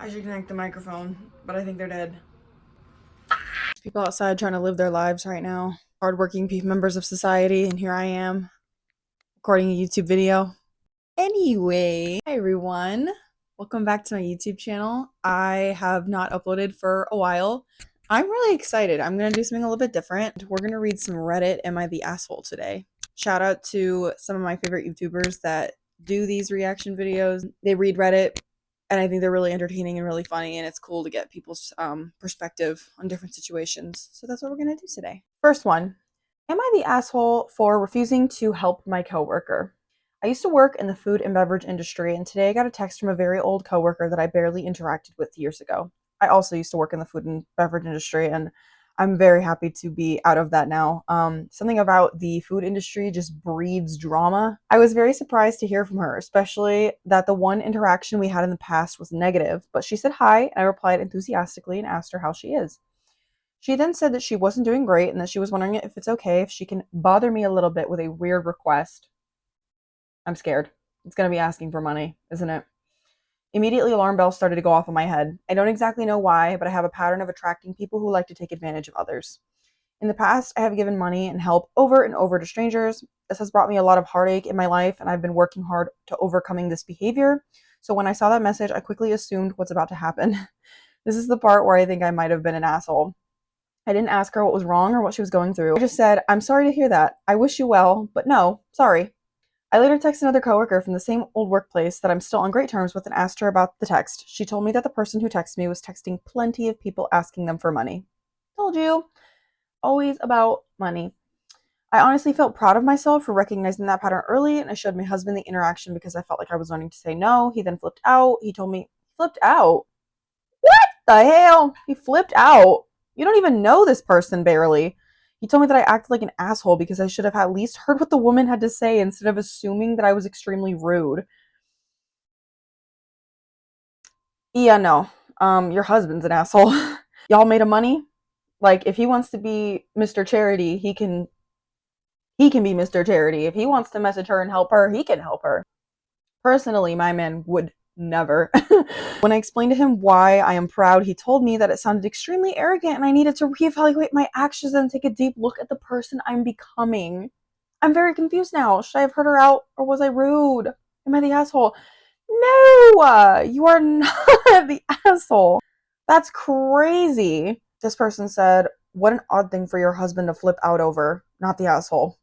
I should connect the microphone, but I think they're dead. People outside trying to live their lives right now. Hardworking members of society, and here I am recording a YouTube video. Anyway, hi everyone. Welcome back to my YouTube channel. I have not uploaded for a while. I'm really excited. I'm going to do something a little bit different. We're going to read some Reddit Am I the Asshole today. Shout out to some of my favorite YouTubers that do these reaction videos. They read Reddit, and I think they're really entertaining and really funny, and it's cool to get people's perspective on different situations. So that's what we're going to do today. First one. Am I the asshole for refusing to help my coworker? I used to work in the food and beverage industry, and today I got a text from a very old coworker that I barely interacted with years ago. I also used to work in the food and beverage industry, and I'm very happy to be out of that now. Something about the food industry just breeds drama. I was very surprised to hear from her, especially that the one interaction we had in the past was negative, but she said hi, and I replied enthusiastically and asked her how she is. She then said that she wasn't doing great and that she was wondering if it's okay if she can bother me a little bit with a weird request. I'm scared. It's going to be asking for money, isn't it? Immediately, alarm bells started to go off in my head. I don't exactly know why, but I have a pattern of attracting people who like to take advantage of others. In the past, I have given money and help over and over to strangers. This has brought me a lot of heartache in my life, and I've been working hard to overcoming this behavior. So when I saw that message, I quickly assumed what's about to happen. This is the part where I think I might have been an asshole. I didn't ask her what was wrong or what she was going through. I just said, I'm sorry to hear that. I wish you well, but no, sorry. I later texted another coworker from the same old workplace that I'm still on great terms with and asked her about the text. She told me that the person who texted me was texting plenty of people asking them for money. Told you. Always about money. I honestly felt proud of myself for recognizing that pattern early, and I showed my husband the interaction because I felt like I was learning to say no. He then flipped out. He told me, flipped out? What the hell? He flipped out. You don't even know this person barely. He told me that I acted like an asshole because I should have at least heard what the woman had to say instead of assuming that I was extremely rude. Yeah, no. Your husband's an asshole. Y'all made a money? Like, if he wants to be Mr. Charity, he can be Mr. Charity. If he wants to message her and help her, he can help her. Personally, my man would never. When I explained to him why I am proud, he told me that it sounded extremely arrogant and I needed to reevaluate my actions and take a deep look at the person I'm becoming. I'm very confused now. Should I have heard her out or was I rude? Am I the asshole? No, you are not the asshole. That's crazy. This person said, what an odd thing for your husband to flip out over. Not the asshole.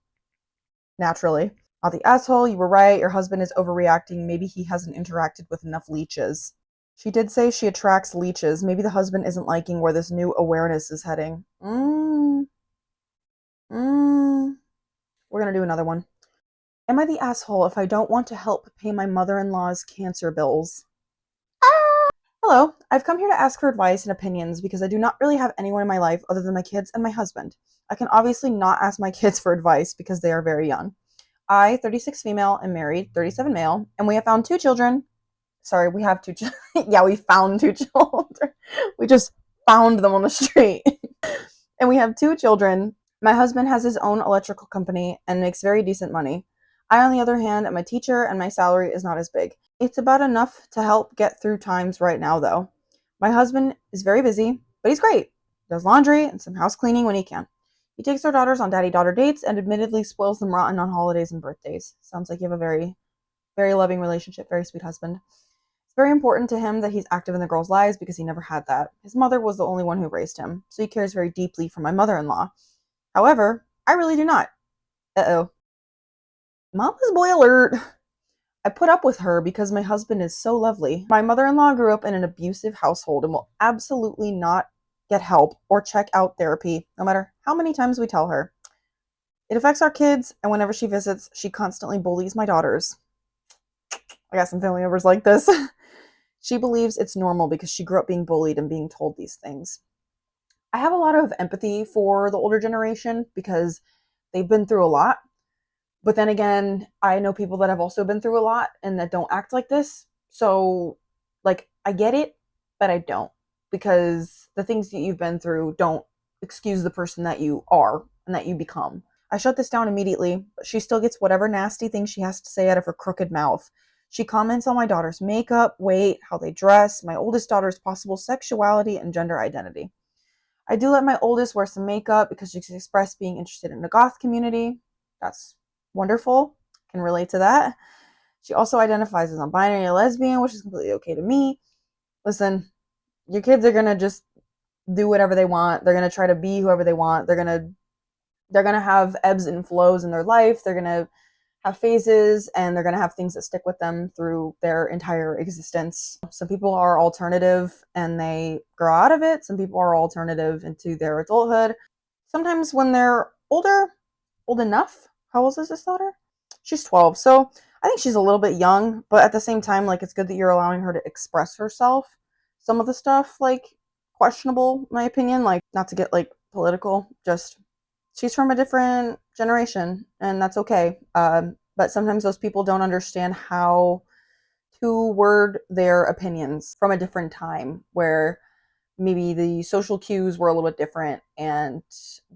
Naturally. Not the asshole, you were right. Your husband is overreacting. Maybe he hasn't interacted with enough leeches. She did say she attracts leeches. Maybe the husband isn't liking where this new awareness is heading. We're gonna do another one. Am I the asshole if I don't want to help pay my mother-in-law's cancer bills? Hello, I've come here to ask for advice and opinions because I do not really have anyone in my life other than my kids and my husband. I can obviously not ask my kids for advice because they are very young. I, 36 female, am married, 37 male, and we have found two children. Sorry, we have two children. Yeah, we found two children. We just found them on the street. And we have two children. My husband has his own electrical company and makes very decent money. I, on the other hand, am a teacher and my salary is not as big. It's about enough to help get through times right now, though. My husband is very busy, but he's great. He does laundry and some house cleaning when he can. He takes our daughters on daddy-daughter dates and admittedly spoils them rotten on holidays and birthdays. Sounds like you have a very, very loving relationship, very sweet husband. It's very important to him that he's active in the girls' lives because he never had that. His mother was the only one who raised him, so he cares very deeply for my mother-in-law. However, I really do not. Uh-oh. Mama's boy alert. I put up with her because my husband is so lovely. My mother-in-law grew up in an abusive household and will absolutely not get help or check out therapy, no matter how many times we tell her. It affects our kids, and whenever she visits, she constantly bullies my daughters. I got some family members like this. She believes it's normal because she grew up being bullied and being told these things. I have a lot of empathy for the older generation because they've been through a lot. But then again, I know people that have also been through a lot and that don't act like this. So, like, I get it, but I don't. Because the things that you've been through don't excuse the person that you are and that you become. I shut this down immediately, but she still gets whatever nasty thing she has to say out of her crooked mouth. She comments on my daughter's makeup, weight, how they dress, my oldest daughter's possible sexuality and gender identity. I do let my oldest wear some makeup because she's expressed being interested in the goth community. That's wonderful. Can relate to that. She also identifies as non-binary and lesbian, which is completely okay to me. Listen, your kids are gonna just do whatever they want. They're gonna try to be whoever they want. They're gonna have ebbs and flows in their life. They're gonna have phases, and they're gonna have things that stick with them through their entire existence. Some people are alternative and they grow out of it. Some people are alternative into their adulthood. Sometimes when they're old enough. How old is this daughter? She's 12. So I think she's a little bit young, but at the same time, like, it's good that you're allowing her to express herself. Some of the stuff, like, questionable, in my opinion, like, not to get, like, political, just she's from a different generation, and that's okay. But sometimes those people don't understand how to word their opinions from a different time where maybe the social cues were a little bit different and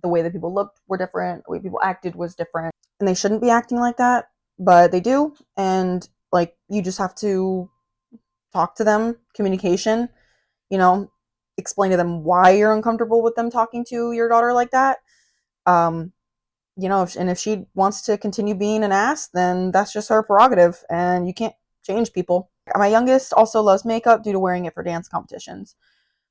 the way that people looked were different, the way people acted was different. And they shouldn't be acting like that, but they do. And like, you just have to talk to them, communication, you know, explain to them why you're uncomfortable with them talking to your daughter like that. Um, if she wants to continue being an ass, then that's just her prerogative, and you can't change people. My youngest also loves makeup due to wearing it for dance competitions.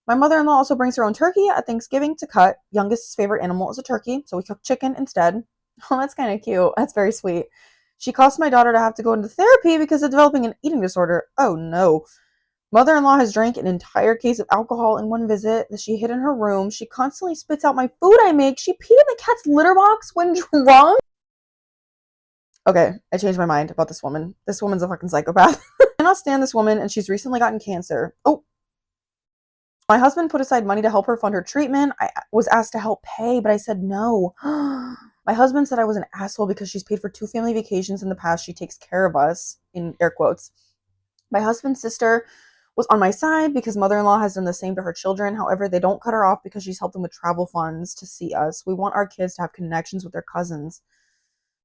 My mother-in-law also brings her own turkey at Thanksgiving to cut. Youngest's favorite animal is a turkey, so we cook chicken instead. Oh, that's kind of cute. That's very sweet. She caused my daughter to have to go into therapy because of developing an eating disorder. Oh no. Mother-in-law has drank an entire case of alcohol in one visit that she hid in her room. She constantly spits out my food I make. She peed in the cat's litter box when drunk. Okay, I changed my mind about this woman. This woman's a fucking psychopath. I cannot stand this woman, and she's recently gotten cancer. Oh, my husband put aside money to help her fund her treatment. I was asked to help pay, but I said no. My husband said I was an asshole because she's paid for 2 family vacations in the past. She takes care of us, in air quotes. My husband's sister was on my side because mother-in-law has done the same to her children. However, they don't cut her off because she's helped them with travel funds to see us. We want our kids to have connections with their cousins.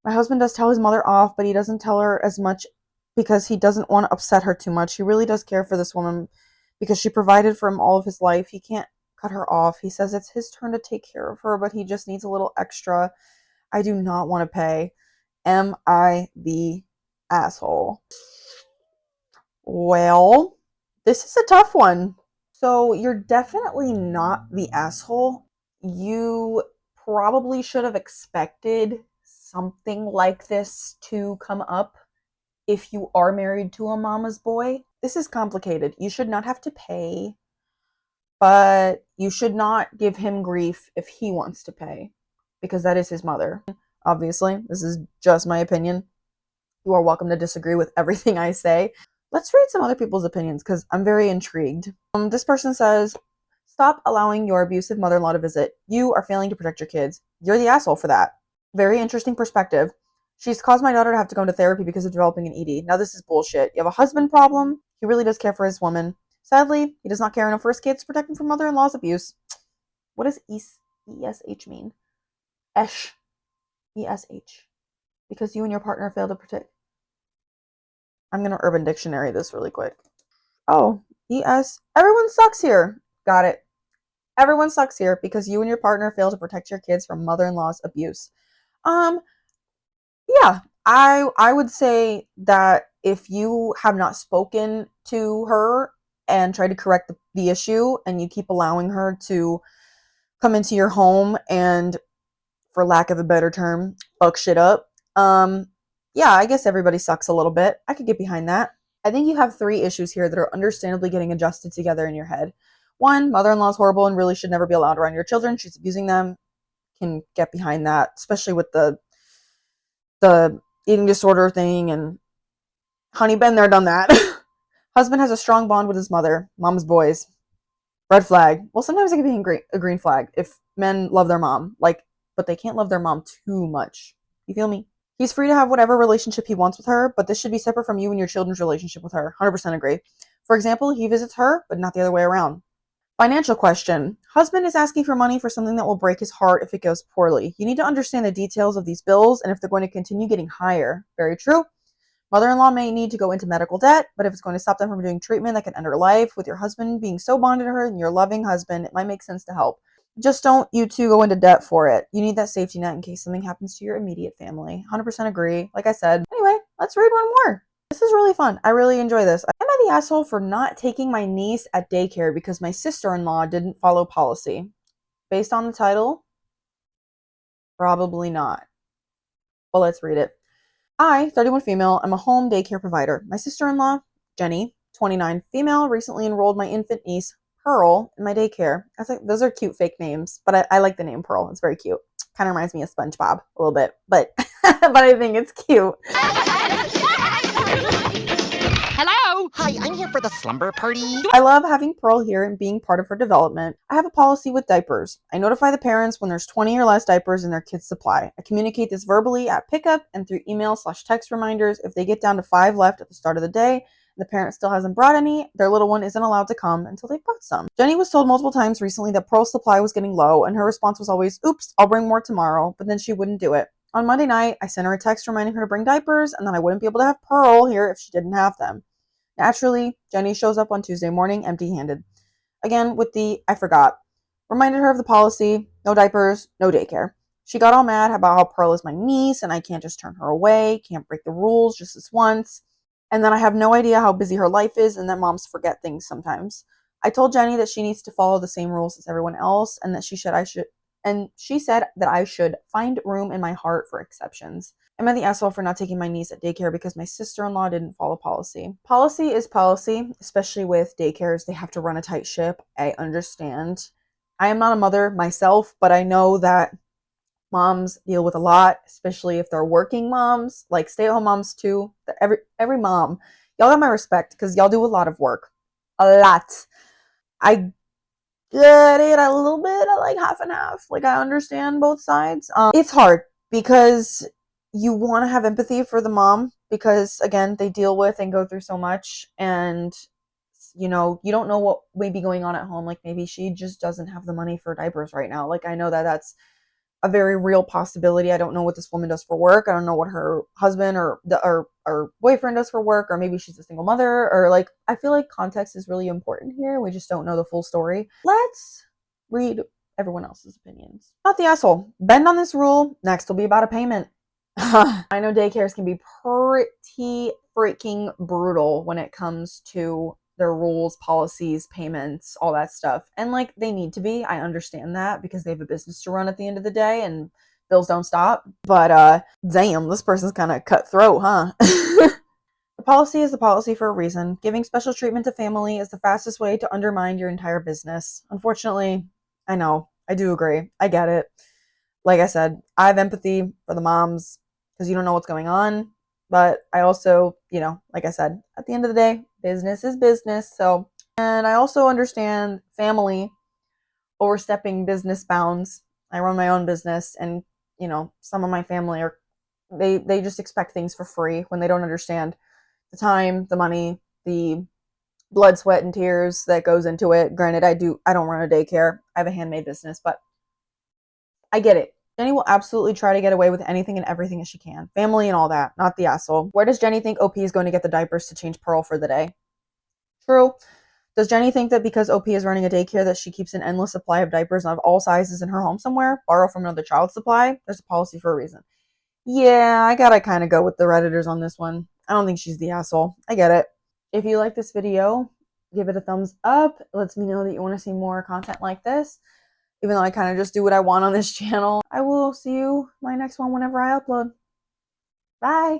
My husband does tell his mother off, but he doesn't tell her as much because he doesn't want to upset her too much. He really does care for this woman because she provided for him all of his life. He can't cut her off. He says it's his turn to take care of her, but he just needs a little extra. I do not want to pay. Am I the asshole? Well, this is a tough one. So you're definitely not the asshole. You probably should have expected something like this to come up if you are married to a mama's boy. This is complicated. You should not have to pay, but you should not give him grief if he wants to pay, because that is his mother. Obviously, this is just my opinion. You are welcome to disagree with everything I say. Let's read some other people's opinions because I'm very intrigued. This person says, stop allowing your abusive mother-in-law to visit. You are failing to protect your kids. You're the asshole for that. Very interesting perspective. She's caused my daughter to have to go into therapy because of developing an ED. Now this is bullshit. You have a husband problem. He really does care for his woman. Sadly, he does not care enough for his kids to protect him from mother-in-law's abuse. What does ESH mean? ESH. ESH. Because you and your partner failed to protect. I'm going to Urban Dictionary this really quick. Oh, ES. Everyone sucks here. Got it. Everyone sucks here because you and your partner fail to protect your kids from mother-in-law's abuse. Yeah, I would say that if you have not spoken to her and tried to correct the issue, and you keep allowing her to come into your home and, for lack of a better term, fuck shit up, yeah, I guess everybody sucks a little bit. I could get behind that. I think you have 3 issues here that are understandably getting adjusted together in your head. 1, mother-in-law is horrible and really should never be allowed around your children. She's abusing them. Can get behind that, especially with the eating disorder thing, and honey, been there, done that. Husband has a strong bond with his mother. Mom's boys. Red flag. Well, sometimes it can be a green flag if men love their mom, like, but they can't love their mom too much. You feel me? He's free to have whatever relationship he wants with her, but this should be separate from you and your children's relationship with her. 100% agree. For example, he visits her, but not the other way around. Financial question. Husband is asking for money for something that will break his heart if it goes poorly. You need to understand the details of these bills and if they're going to continue getting higher. Very true. Mother-in-law may need to go into medical debt, but if it's going to stop them from doing treatment that can end her life, with your husband being so bonded to her and your loving husband, it might make sense to help. Just don't you two go into debt for it. You need that safety net in case something happens to your immediate family. 100% agree. Like I said. Anyway, let's read one more. This is really fun. I really enjoy this. Am I the asshole for not taking my niece at daycare because my sister-in-law didn't follow policy? Based on the title, probably not. Well, let's read it. I, 31 female, am a home daycare provider. My sister-in-law, Jenny, 29 female, recently enrolled my infant niece, Pearl, in my daycare. I was like, those are cute fake names, but I like the name Pearl. It's very cute. Kind of reminds me of SpongeBob a little bit, but but I think it's cute. Hello? Hi, I'm here for the slumber party. I love having Pearl here and being part of her development. I have a policy with diapers. I notify the parents when there's 20 or less diapers in their kids' supply. I communicate this verbally at pickup and through email/text reminders. If they get down to 5 left at the start of the day and the parent still hasn't brought any, their little one isn't allowed to come until they've brought some. Jenny was told multiple times recently that Pearl's supply was getting low, and her response was always, oops, I'll bring more tomorrow, but then she wouldn't do it. On Monday night, I sent her a text reminding her to bring diapers and that I wouldn't be able to have Pearl here if she didn't have them. Naturally, Jenny shows up on Tuesday morning empty-handed. Again, with the I forgot. Reminded her of the policy, no diapers, no daycare. She got all mad about how Pearl is my niece and I can't just turn her away, can't break the rules just this once, and then I have no idea how busy her life is and that moms forget things sometimes. I told Jenny that she needs to follow the same rules as everyone else and that she said I should find room in my heart for exceptions. Am I the asshole for not taking my niece at daycare because my sister-in-law didn't follow policy? Policy is policy, especially with daycares. They have to run a tight ship. I understand. I am not a mother myself, but I know that moms deal with a lot, especially if they're working moms, like stay-at-home moms too. Every mom. Y'all got my respect because y'all do a lot of work. A lot. I get it a little bit, like half and half. Like I understand both sides. It's hard because you want to have empathy for the mom because again, they deal with and go through so much, and you don't know what may be going on at home. Like maybe she just doesn't have the money for diapers right now. Like I know that that's a very real possibility. I don't know what this woman does for work. I don't know what her husband or boyfriend does for work, or maybe she's a single mother, or like I feel like context is really important here. We just don't know the full story. Let's read everyone else's opinions. Not the asshole. Bend on this rule. Next will be about a payment. I know daycares can be pretty freaking brutal when it comes to their rules, policies, payments, all that stuff. And like they need to be. I understand that because they have a business to run at the end of the day and bills don't stop. But damn, this person's kind of cutthroat, huh? The policy is the policy for a reason. Giving special treatment to family is the fastest way to undermine your entire business. Unfortunately, I know. I do agree. I get it. Like I said, I have empathy for the moms because you don't know what's going on. But I also, like I said, at the end of the day, business is business. So, and I also understand family overstepping business bounds. I run my own business, and some of my family they just expect things for free when they don't understand the time, the money, the blood, sweat, and tears that goes into it. Granted, I don't run a daycare. I have a handmade business, but I get it. Jenny will absolutely try to get away with anything and everything as she can. Family and all that, not the asshole. Where does Jenny think OP is going to get the diapers to change Pearl for the day? True. Does Jenny think that because OP is running a daycare that she keeps an endless supply of diapers of all sizes in her home somewhere? Borrow from another child's supply? There's a policy for a reason. Yeah, I gotta kind of go with the Redditors on this one. I don't think she's the asshole. I get it. If you like this video, give it a thumbs up. It lets me know that you want to see more content like this. Even though I kind of just do what I want on this channel. I will see you my next one whenever I upload. Bye!